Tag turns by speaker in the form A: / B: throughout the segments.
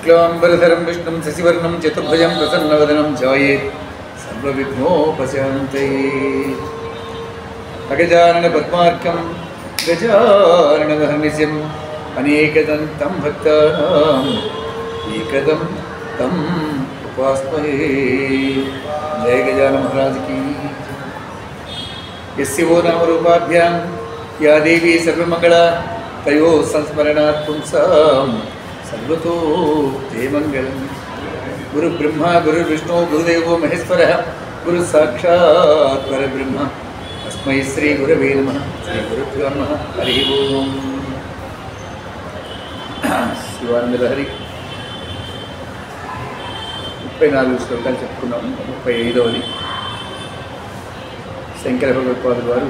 A: शुक्लांबरधरं विष्णुं शशिवर्णं चतुर्भुजं प्रसन्नवदनं ध्यायेत् सर्वविघ्नोपशान्तये। अगजाननपद्मार्कं गजाननमहर्निशम् अनेकदन्तं भक्तानाम् एकदं तम् उपास्महे। जय गजानन महाराज की। यस्य वो नामरूपाभ्यां या देवी सर्वमंगला तयो संस्मरणात् पुंसां सर्वतो ते मंगलम्। गुरु ब्रह्मा गुरु विष्णु गुरुदेवो महेश्वरः गुरु साक्षात् परब्रह्म तस्मै श्री गुरवे नमः। श्री गुरुभ्यो नमः। हरि ओम। శివానందలహరి 34 శ్లోకాలు చెప్పుకున్నాము. 35వది శంకర భగవత్పాదుల వారు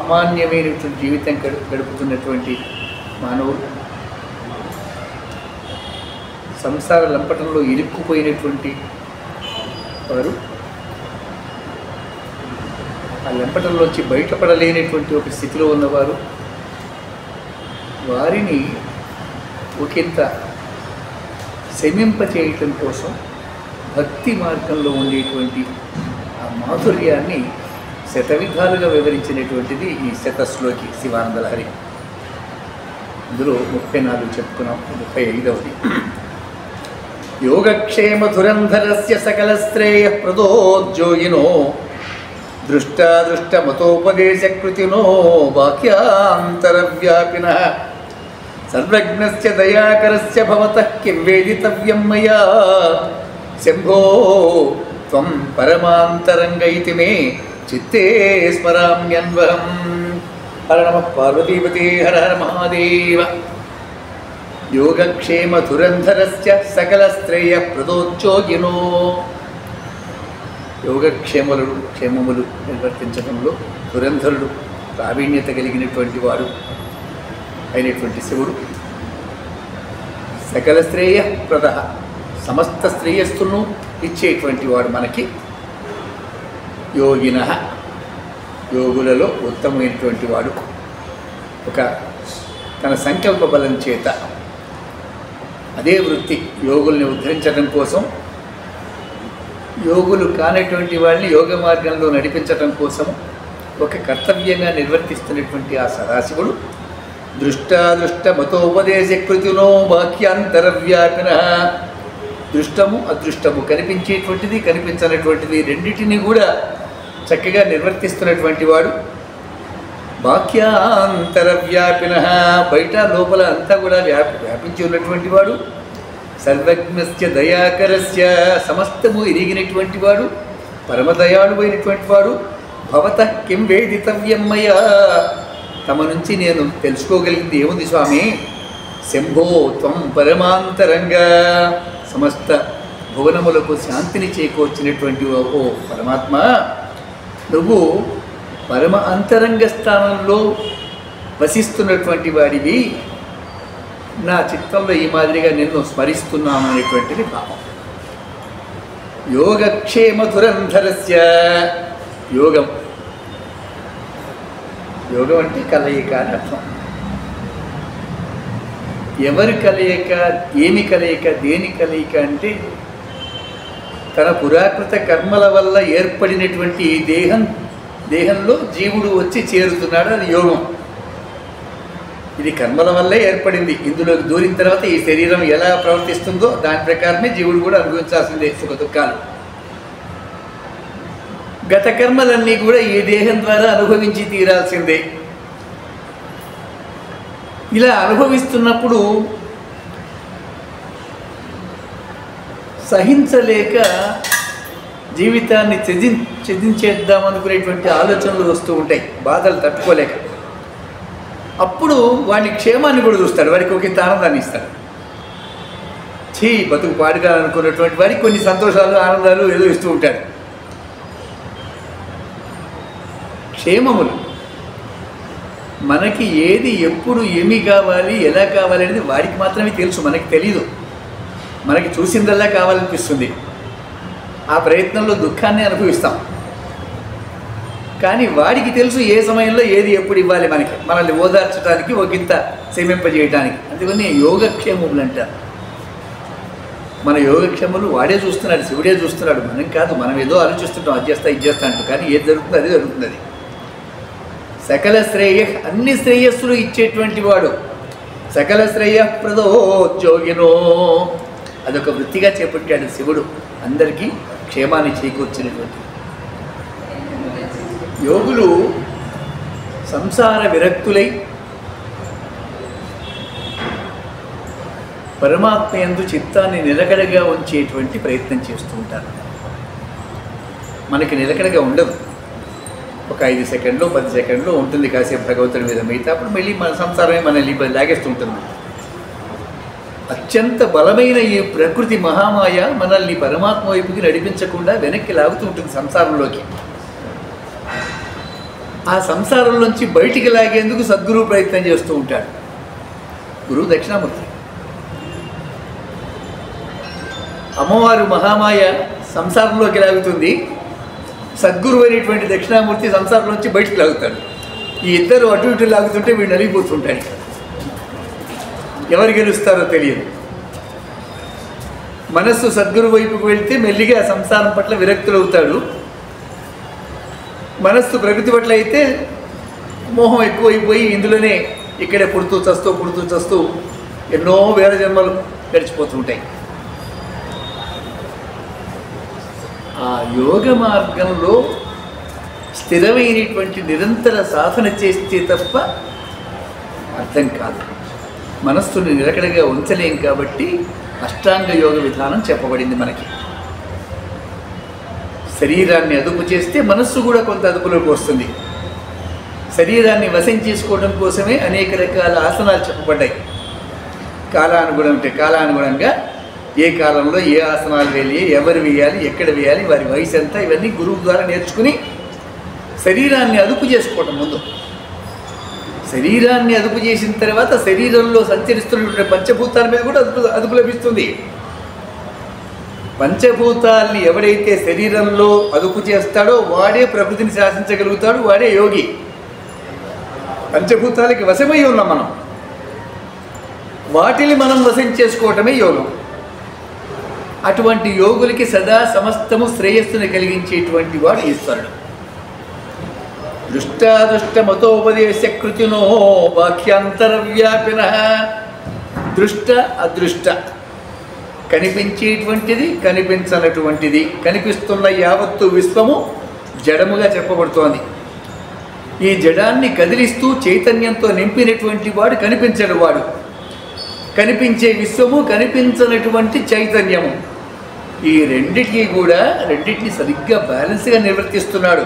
A: సామాన్యమైనటువంటి జీవితం గడుపుతున్నటువంటి మానవుడు సంసార లంపటంలో ఇరుక్కుపోయినటువంటి వారు ఆ లంపటంలోంచి బయటపడలేనటువంటి ఒక స్థితిలో ఉన్నవారు వారిని ఒకంత శమింపచేయటం కోసం భక్తి మార్గంలో ఉండేటువంటి ఆ మాధుర్యాన్ని శతవిధాలుగా వివరించినటువంటిది ఈ శతశ్లోకి శివానందలహరి. అందులో 34 చెప్పుకున్నాం. 35వది యోగక్షేమ ధురంధరస్య సకల శ్రేయ ప్రదోజ్యోగినో దృష్టాదృష్టమతోపదేశకృతినో వాక్యాంతరవ్యాపినః సర్వజ్ఞస్య దయాకరస్య భవతః కిం వేదితవ్యం మయా శంభో త్వం పరమాంతరంగ ఇతి మే చిత్తే స్మరామ్యన్వహం. హర నమః పార్వతీపతే హర హర మహాదేవ. యోగక్షేమ ధురంధరస్య సకల శ్రేయ ప్రదోజ్యోగినో క్షేమములు నిర్వర్తించడంలో ధురంధరుడు ప్రావీణ్యత కలిగినటువంటి వాడు అయినటువంటి శివుడు సకల శ్రేయ ప్రద సమస్త శ్రేయస్సును ఇచ్చేటువంటి వాడు మనకి. యోగిన యోగులలో ఉత్తమమైనటువంటి వాడు. ఒక తన సంకల్ప బలం చేత అదే వృత్తి యోగుల్ని ఉద్ధరించడం కోసం యోగులు కానటువంటి వాళ్ళని యోగ మార్గంలో నడిపించడం కోసం ఒక కర్తవ్యంగా నిర్వర్తిస్తున్నటువంటి ఆ సదాశివుడు దృష్టాదృష్ట మతోపదేశకృతినో వాక్యాంతరవ్యాపిన. దృష్టము అదృష్టము, కనిపించేటువంటిది కనిపించనటువంటిది రెండింటినీ కూడా చక్కగా నిర్వర్తిస్తున్నటువంటి వాడు. వాక్యాంతరవ్యాపిన, బయట లోపల అంతా కూడా వ్యాపించి ఉన్నటువంటి వాడు. సర్వజ్ఞస్య దయాకరస్య, సమస్తము ఎరిగినటువంటి వాడు, పరమదయాళు అయినటువంటి వాడు. భవతః కిం వేదితవ్యం మయా, తమ నుంచి నేను తెలుసుకోగలిగింది ఏముంది స్వామి. శంభో త్వం పరమాంతరంగా, సమస్త భువనములకు శాంతిని చేకూర్చినటువంటి ఓ పరమాత్మ, నువ్వు పరమ అంతరంగ స్థానంలో వసిస్తున్నటువంటి వాడివి. నా చిత్తంలో ఈ మాదిరిగా నిన్ను స్మరిస్తున్నాను అనేటువంటిది భావం. యోగక్షేమ ధురంధరస్య, యోగం యోగం అంటే కలయిక అని అర్థం. ఎవరి కలయిక, ఏమి కలయిక, దేని కలయిక అంటే తన పురాకృత కర్మల వల్ల ఏర్పడినటువంటి దేహంలో జీవుడు వచ్చి చేరుతున్నాడు, అది యోగం. ఇది కర్మల వల్లే ఏర్పడింది. ఇందులోకి దూరిన తర్వాత ఈ శరీరం ఎలా ప్రవర్తిస్తుందో దాని ప్రకారమే జీవుడు కూడా అనుభవించాల్సిందే సుఖ దుఃఖాలు. గత కర్మలన్నీ కూడా ఈ దేహం ద్వారా అనుభవించి తీరాల్సిందే. ఇలా అనుభవిస్తున్నప్పుడు సహించలేక జీవితాన్ని త్యజించేద్దామనుకునేటువంటి ఆలోచనలు వస్తూ ఉంటాయి, బాధలు తట్టుకోలేక. అప్పుడు వాడి క్షేమాన్ని కూడా చూస్తాడు, వాడికి ఒక ఆనందాన్ని ఇస్తాడు. బతుకు పాడుగా అనుకున్నటువంటి వాడికి కొన్ని సంతోషాలు ఆనందాలు ఏదో ఇస్తూ ఉంటాడు. క్షేమములు మనకి ఏది ఎప్పుడు ఏమి కావాలి ఎలా కావాలి అనేది వాడికి మాత్రమే తెలుసు, మనకి తెలీదు. మనకి చూసిందల్లా కావాలనిపిస్తుంది. ఆ ప్రయత్నంలో దుఃఖాన్ని అనుభవిస్తాం. కానీ వాడికి తెలుసు ఏ సమయంలో ఏది ఎప్పుడు ఇవ్వాలి మనకి, మనల్ని ఓదార్చడానికి ఒకంత శమింపజేయడానికి. అందుకని యోగక్షేమములు అంటారు. మన యోగక్షేమములు వాడే చూస్తున్నాడు, శివుడే చూస్తున్నాడు, మనం కాదు. మనం ఏదో ఆలోచిస్తుంటాం, అది చేస్తా ఇది చేస్తా అంటూ, కానీ ఏది జరుగుతుంది అదే జరుగుతుంది. సకల శ్రేయ, అన్ని శ్రేయస్సులు ఇచ్చేటువంటి వాడు. సకల శ్రేయప్రదో జోగినో, అదొక వృత్తిగా చేపట్టాడు శివుడు, అందరికీ క్షేమాన్ని చేకూర్చినటువంటి. యోగులు సంసార విరక్తులై పరమాత్మ యందు చిత్తాన్ని నిలకడగా ఉంచేటువంటి ప్రయత్నం చేస్తూ ఉంటారు. మనకి నిలకడగా ఉండదు, ఒక 5 సెకండ్లో 10 సెకండ్లో ఉంటుంది కాసేపు భగవంతుడి మీద, మిగతా అప్పుడు మళ్ళీ మన సంసారమే మనల్ని లాగేస్తూ ఉంటుంది. అత్యంత బలమైన ఈ ప్రకృతి మహామాయ మనల్ని పరమాత్మ వైపుకి నడిపించకుండా వెనక్కి లాగుతూ ఉంటుంది సంసారంలోకి. ఆ సంసారంలోంచి బయటికి లాగేందుకు సద్గురువు ప్రయత్నం చేస్తూ ఉంటాడు. గురువు దక్షిణామూర్తి. అమ్మవారు మహామాయ సంసారంలోకి లాగుతుంది, సద్గురువు అనేటువంటి దక్షిణామూర్తి సంసారంలోంచి బయటికి లాగుతాడు. ఈ ఇద్దరు అటు ఇటు లాగుతుంటే వీడు నలిగిపోతుంటాడు. ఎవరు గెలుస్తారో తెలియదు. మనస్సు సద్గురు వైపుకు వెళ్తే మెల్లిగా సంసారం పట్ల విరక్తులవుతాడు. మనస్సు ప్రకృతి పట్ల అయితే మోహం ఎక్కువైపోయి ఇందులోనే ఇక్కడే పుడుతూ చస్తూ ఎన్నో వేల జన్మలు గడిచిపోతుంటాయి. ఆ యోగ మార్గంలో స్థిరమైనటువంటి నిరంతర సాధన చేస్తే తప్ప అర్థం కాదు. మనస్సును నిలకడగా ఉంచలేం కాబట్టి అష్టాంగ యోగ విధానం చెప్పబడింది మనకి. శరీరాన్ని అదుపు చేస్తే మనస్సు కూడా కొంత అదుపులోకి వస్తుంది. శరీరాన్ని వశం చేసుకోవడం కోసమే అనేక రకాల ఆసనాలు చెప్పబడ్డాయి. కాలానుగుణంగా ఏ కాలంలో ఏ ఆసనాలు వేయాలి, ఎవరు వేయాలి, ఎక్కడ వేయాలి, వారి వయసు ఎంత, ఇవన్నీ గురువు ద్వారా నేర్చుకుని శరీరాన్ని అదుపు చేసుకోవటం. ముందు శరీరాన్ని అదుపు చేసిన తర్వాత శరీరంలో సంచరిస్తున్న పంచభూతాల మీద కూడా అదుపు లభిస్తుంది. పంచభూతాల్ని ఎవడైతే శరీరంలో అదుపు చేస్తాడో వాడే ప్రకృతిని శాసించగలుగుతాడు, వాడే యోగి. పంచభూతాలకి వశమై ఉన్నాం మనం, వాటిని మనం వశం చేసుకోవటమే యోగం. అటువంటి యోగులకి సదా సమస్తము శ్రేయస్సును కలిగించేటువంటి వాడు ఈశ్వరుడు. దృష్టాదృష్టమతోపదేశ కృతినో వాక్యాంతరవ్యాపిన. దృష్ట అదృష్ట, కనిపించేటువంటిది కనిపించనటువంటిది, కనిపిస్తున్న యావత్తు విశ్వము జడముగా చెప్పబడుతోంది. ఈ జడాన్ని కదిలిస్తూ చైతన్యంతో నింపినటువంటి వాడు కనిపించడు వాడు. కనిపించే విశ్వము, కనిపించనటువంటి చైతన్యము, ఈ రెండింటిని సరిగ్గా బ్యాలెన్స్గా నిర్వర్తిస్తున్నాడు.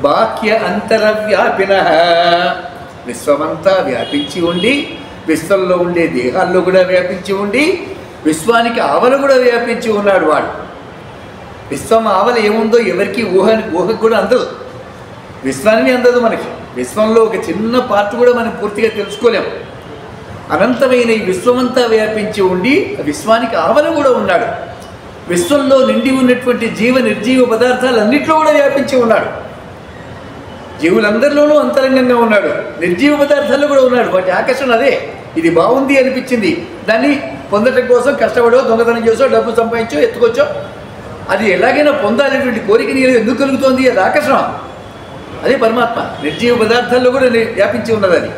A: బాహ్య అంతరవ్యాపిన, విశ్వమంతా వ్యాపించి ఉండి, విశ్వంలో ఉండే దేహాల్లో కూడా వ్యాపించి ఉండి, విశ్వానికి ఆవల కూడా వ్యాపించి ఉన్నాడు వాడు. విశ్వం ఆవల ఏముందో ఎవరికి ఊహకు కూడా అందదు, విశ్వానికి అందదు మనకి. విశ్వంలో ఒక చిన్న పార్ట్ కూడా మనం పూర్తిగా తెలుసుకోలేము. అనంతమైన ఈ విశ్వమంతా వ్యాపించి ఉండి విశ్వానికి ఆవల కూడా ఉన్నాడు. విశ్వంలో నిండి ఉన్నటువంటి నిర్జీవ పదార్థాలన్నింటిలో కూడా వ్యాపించి ఉన్నాడు. జీవులందరిలోనూ అంతరంగంగా ఉన్నాడు, నిర్జీవ పదార్థాల్లో కూడా ఉన్నాడు. వాటి ఆకర్షణ అదే. ఇది బాగుంది అనిపించింది, దాన్ని పొందటం కోసం కష్టపడో, దొంగతనం చేసో, డబ్బు సంపాదించో, ఎత్తుకొచ్చో, అది ఎలాగైనా పొందాలనేటువంటి కోరిక నీరు ఎందుకు కలుగుతోంది? అది ఆకర్షణ. అదే పరమాత్మ నిర్జీవ పదార్థాల్లో కూడా వ్యాపించి ఉన్నది. అది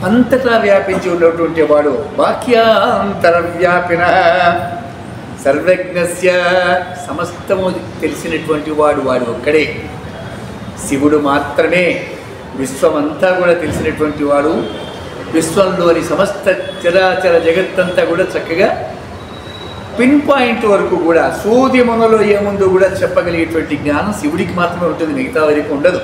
A: అంతటా వ్యాపించి ఉన్నటువంటి వాడు బాహ్యాంతరవ్యాపిన సర్వజ్ఞస్య, సమస్తము తెలిసినటువంటి వాడు ఒక్కడే. శివుడు మాత్రమే విశ్వమంతా కూడా తెలిసినటువంటి వాడు. విశ్వంలోని సమస్త చరాచర జగత్తంతా కూడా చక్కగా పిన్ పాయింట్ వరకు కూడా సూది మొనలో ఏముందో కూడా చెప్పగలిగేటువంటి జ్ఞానం శివుడికి మాత్రమే ఉంటుంది, మిగతా వరకు ఉండదు.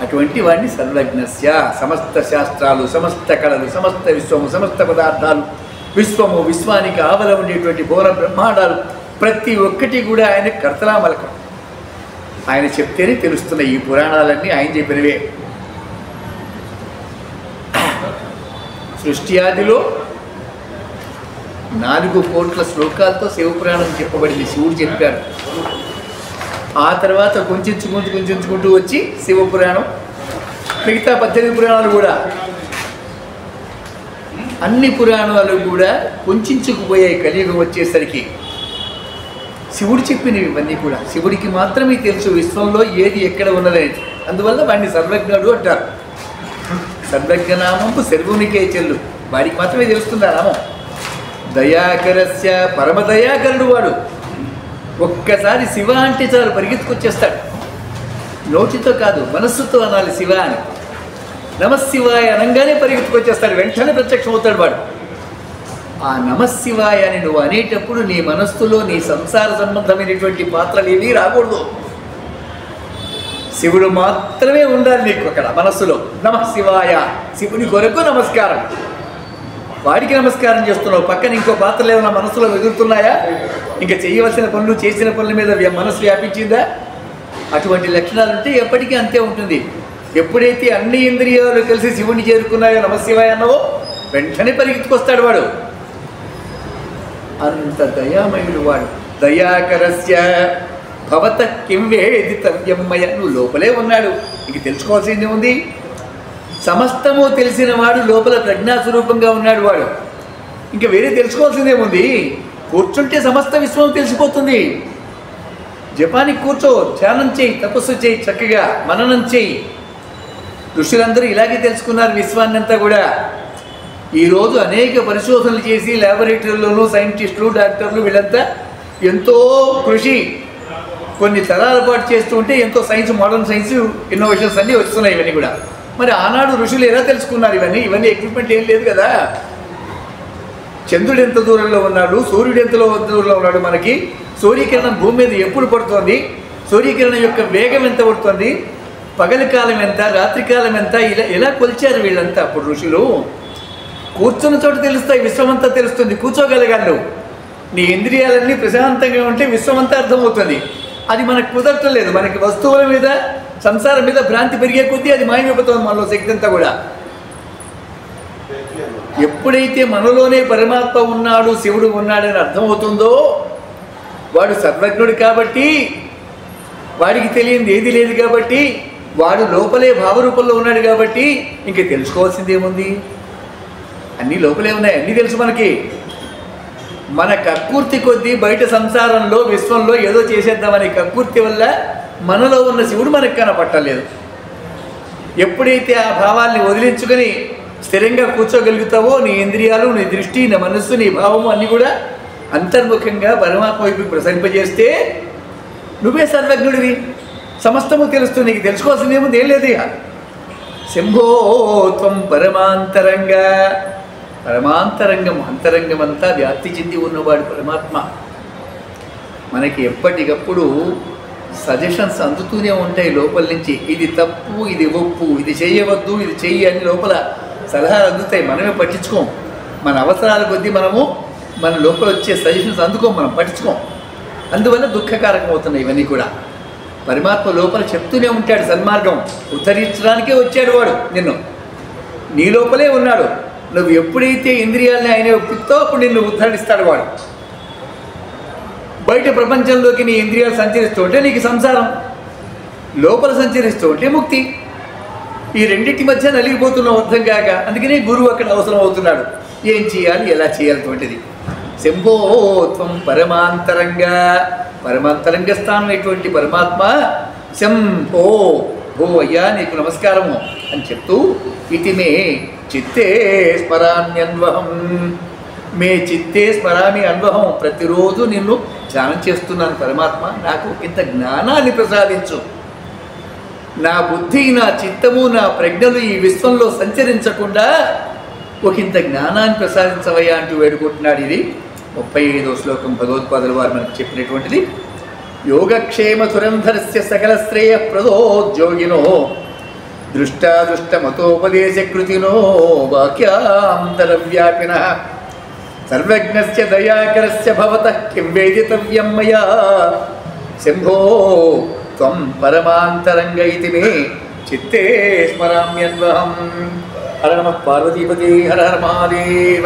A: అటువంటి వాడిని సర్వజ్ఞస్య, సమస్త శాస్త్రాలు, సమస్త కళలు, సమస్త విశ్వము, సమస్త పదార్థాలు, విశ్వము, విశ్వానికి ఆవల ఉండేటువంటి భువన బ్రహ్మాండాలు ప్రతి ఒక్కటి కూడా ఆయన కర్తలామలకం. ఆయన చెప్తేనే తెలుస్తున్నాయి. ఈ పురాణాలన్నీ ఆయన చెప్పినవే. సృష్టి ఆదిలో 4 కోట్ల శ్లోకాలతో శివపురాణం చెప్పబడింది. శివుడు చెప్పాడు. ఆ తర్వాత కొంచెంచుకుంటూ వచ్చి శివపురాణం, మిగతా 18 పురాణాలు కూడా, అన్ని పురాణాలు కూడా కొంచెంచుకుపోయాయి కలియుగం వచ్చేసరికి. శివుడు చెప్పినవి ఇవన్నీ కూడా శివుడికి మాత్రమే తెలుసు విశ్వంలో ఏది ఎక్కడ ఉన్నదనేది. అందువల్ల వాడిని సర్వజ్ఞుడు అంటారు. సర్వజ్ఞనామంపు సర్వునికే చెల్లు, వాడికి మాత్రమే తెలుస్తుంది ఆ నామం. దయాకరస్య, పరమదయాకరుడు వాడు. ఒక్కసారి శివ అంటే చాలు పరిగెత్తుకొచ్చేస్తాడు. నోటితో కాదు మనస్సుతో అనాలి శివ అని. నమశివాయ అనగానే పరిగెత్తుకొచ్చేస్తాడు, వెంటనే ప్రత్యక్షం అవుతాడు వాడు. ఆ నమశివాయ అని నువ్వు అనేటప్పుడు నీ మనస్సులో నీ సంసార సంబంధమైనటువంటి పాత్రలు ఏమీ రాకూడదు. శివుడు మాత్రమే ఉండాలి నీకు అక్కడ మనస్సులో. నమశివాయ, శివుని కొరకు నమస్కారం. వాడికి నమస్కారం చేస్తున్నావు, పక్కన ఇంకో పాత్రలు ఏమైనా మనసులో ఎదురుతున్నాయా? ఇంకా చేయవలసిన పనులు, చేసిన పనుల మీద మనసు వ్యాపించిందా? అటువంటి లక్షణాలు ఉంటే ఎప్పటికీ అంతే ఉంటుంది. ఎప్పుడైతే అన్ని ఇంద్రియాలు కలిసి శివుని చేరుకున్నాయో నమశివాయ అన్నవో వెంటనే పరిగెత్తుకొస్తాడు వాడు. అంత దయామయుడు వాడు. దయాకరస్య భవత కిం వేదితవ్యమయ, నువ్వు లోపలే ఉన్నాడు, ఇంక తెలుసుకోవాల్సింది ఉంది. సమస్తము తెలిసిన వాడు లోపల ప్రజ్ఞాస్వరూపంగా ఉన్నాడు వాడు, ఇంకా వేరే తెలుసుకోవాల్సిందేముంది? కూర్చుంటే సమస్త విశ్వం తెలిసిపోతుంది. జపానికి కూర్చో, ధ్యానం చేయి, తపస్సు చేయి, చక్కగా మననం చేయి. ఋషులందరూ ఇలాగే తెలుసుకున్నారు విశ్వాన్నంతా కూడా. ఈరోజు అనేక పరిశోధనలు చేసి ల్యాబొరేటరీలోనూ సైంటిస్టులు, డాక్టర్లు వీళ్ళంతా ఎంతో కృషి కొన్ని తరాల పాటు చేస్తూ ఉంటే ఎంతో సైన్స్, మోడర్న్ సైన్స్ ఇన్నోవేషన్స్ అన్నీ వస్తున్నాయి ఇవన్నీ కూడా. మరి ఆనాడు ఋషులు ఎలా తెలుసుకున్నారు ఇవన్నీ ఎక్విప్మెంట్ ఏం లేదు కదా. చంద్రుడు ఎంత దూరంలో ఉన్నాడు, సూర్యుడు ఎంత దూరంలో ఉన్నాడు, మనకి సూర్యకిరణం భూమి మీద ఎప్పుడు పడుతుంది, సూర్యకిరణం యొక్క వేగం ఎంత పడుతుంది, పగలి కాలం ఎంత, రాత్రికాలం ఎంత, ఎలా కొలిచారు వీళ్ళంతా అప్పుడు ఋషులు. కూర్చున్న చోట తెలుస్తాయి, విశ్వమంతా తెలుస్తుంది. కూర్చోగలగాలి, నీ ఇంద్రియాలన్నీ ప్రశాంతంగా ఉంటే విశ్వమంతా అర్థమవుతుంది. అది మనకు కుదరటం లేదు. మనకి వస్తువుల మీద, సంసారం మీద భ్రాంతి పెరిగే కొద్దీ అది మాయమైపోతుంది మనలో శక్తి అంతా కూడా. ఎప్పుడైతే మనలోనే పరమాత్మ ఉన్నాడు, శివుడు ఉన్నాడని అర్థమవుతుందో వాడు సర్వజ్ఞుడు కాబట్టి, వాడికి తెలియంది ఏది లేదు కాబట్టి, వాడు లోపలే భావరూపంలో ఉన్నాడు కాబట్టి ఇంక తెలుసుకోవాల్సింది ఏముంది? అన్నీ లోపలే ఉన్నాయి, అన్నీ తెలుసు మనకి. మన కక్కుర్తి కొద్దీ బయట సంసారంలో, విశ్వంలో ఏదో చేసేద్దామని కక్కుర్తి వల్ల మనలో ఉన్న శివుడు మనకు కనపట్టలేదు. ఎప్పుడైతే ఆ భావాల్ని వదిలించుకొని స్థిరంగా కూర్చోగలుగుతావో, నీ ఇంద్రియాలు, నీ దృష్టి, నీ మనస్సు, నీ భావము అన్నీ కూడా అంతర్ముఖంగా పరమాత్మ వైపు ప్రసరింపజేస్తే నువ్వే సర్వజ్ఞుడివి, సమస్తము తెలుస్తుంది. నీకు తెలుసుకోవాల్సింది ఏముంది? ఏం లేదు. ఇక శంభో త్వం పరమాంతరంగా, పరమాంతరంగం, అంతరంగం అంతా వ్యాప్తి చెంది ఉన్నవాడు పరమాత్మ. మనకి ఎప్పటికప్పుడు సజెషన్స్ అందుతూనే ఉంటాయి లోపల నుంచి. ఇది తప్పు, ఇది ఒప్పు, ఇది చేయవద్దు, ఇది చెయ్యి అని లోపల సలహాలు అందుతాయి. మనమే పట్టించుకోం. మన అవసరాల కొద్దీ మనము మన లోపల వచ్చే సజెషన్స్ అందుకోం, మనం పట్టించుకోం. అందువల్ల దుఃఖకారకం అవుతున్నాయి ఇవన్నీ కూడా. పరమాత్మ లోపల చెప్తూనే ఉంటాడు సన్మార్గం. ఉద్ధరించడానికే వచ్చాడు వాడు నిన్ను. నీ లోపలే ఉన్నాడు. నువ్వు ఎప్పుడైతే ఇంద్రియాలని ఆయన ఒప్పిస్తావో అప్పుడు నిన్ను ఉద్ధరిస్తాడు వాడు. బయట ప్రపంచంలోకి నీ ఇంద్రియాలు సంచరిస్తూ ఉంటే నీకు సంసారం, లోపల సంచరిస్తూ ఉంటే ముక్తి. ఈ రెండింటి మధ్య నలిగిపోతున్నావు అర్థం కాక. అందుకనే గురువు అక్కడ అవసరం అవుతున్నాడు. ఏం చేయాలి, ఎలా చేయాలటువంటిది. శంభోత్వం పరమాంతరంగా, పరమాంతరంగ స్థానమైనటువంటి పరమాత్మ శంభో, ఓ అయ్యా నీకు నమస్కారము అని చెప్తూ, ఇతి మే చిత్తే స్మరామ్యన్వహం, మే చిత్తే స్మరామి అన్వహం, ప్రతిరోజు నిన్ను ధ్యానం చేస్తున్నాను పరమాత్మ, నాకు ఇంత జ్ఞానాన్ని ప్రసాదించు. నా బుద్ధి, నా చిత్తము, నా ప్రజ్ఞలు ఈ విశ్వంలో సంచరించకుండా ఒక ఇంత జ్ఞానాన్ని ప్రసాదించవయ్యా అంటూ వేడుకుంటున్నాడు. ఇది 35వ శ్లోకం భగవత్పాదుల వారు మనకు చెప్పినటువంటిది. యోగక్షేమ తురంధరస్య సకల శ్రేయ ప్రదోద్యోగినో దృష్టాదృష్టమతోపదేశకృతినో వాక్యాంతరవ్యాపిన సర్వజ్ఞస్య దయాకరస్య భవతః కిం వేదితవ్యం మయా శంభో త్వం పరమాంతరంగ ఇతి మే చిత్తే స్మరామ్యన్వహం. హర నమః పార్వతీపతే, హర హర మహాదేవ.